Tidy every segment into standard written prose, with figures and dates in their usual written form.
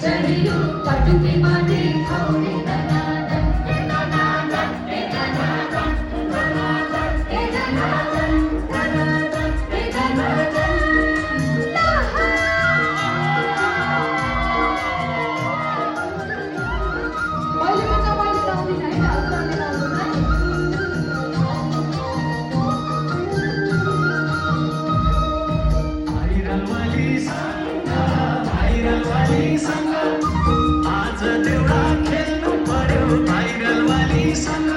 चढियो पटुकी बाँधे खौरे दनादन ए दनादन ए दनादन दनादन ए दनादन दनादन ए दनादन मैले पनि मैले लाउँदिन है अरूले लाउँदैन वालीसँग आज देउडा खेल्नु पर्यो भाइरल वालीसँग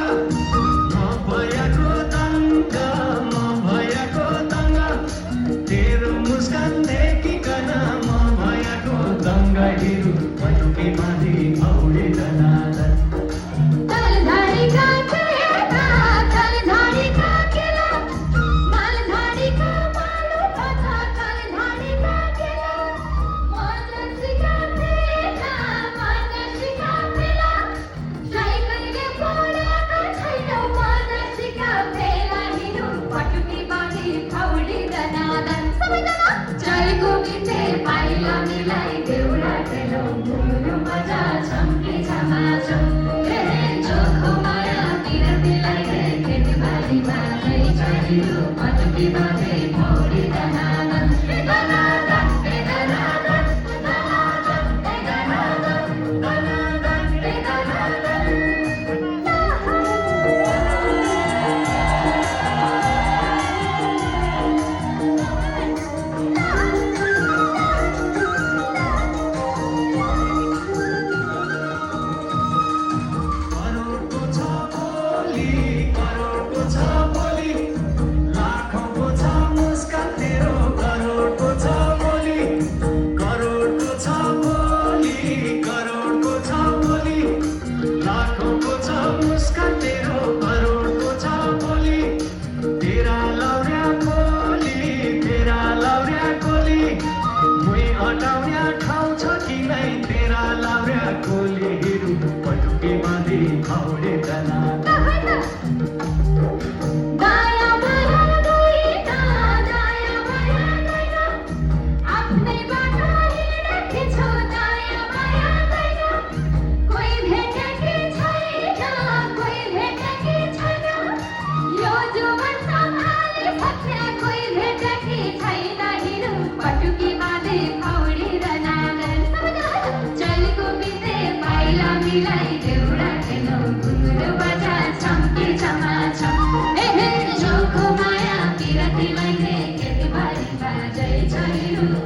म भएको दङ्ग तेरो मुस्कान देखिकन म भएको दङ्ग हेरु पटुकी बाँधी औडे दनादन पटुकी बाँधे खौरे दनादन ए दनादन ए दनादन दनादन ए दनादन दनादन ए दनादन करोडको छ बोली लाखौँको छ मुस्कान तेरो करोडको छ बोली करोडको छ बोली लाखौँको छ मुस्कान तेरो करोडको छ बोली तेरा लाउर्या कोली मुई अटाउन्या ठाउँ छ कि नै तेरा लाउर्या कोलीहरू पटुकी बाँधी खौरे दनादन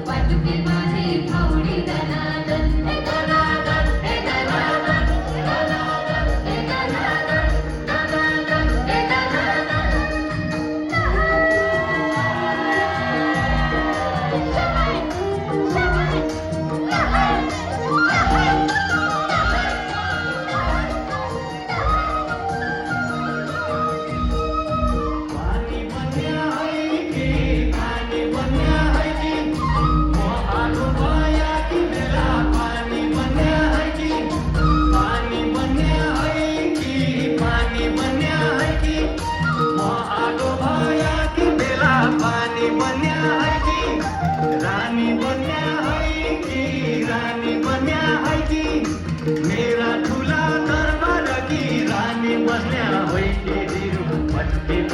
पटुकी बाँधे खौरे दनादन ए दनादन ए दनादन दनादन ए दनादन दनादन ए दनादन Shine!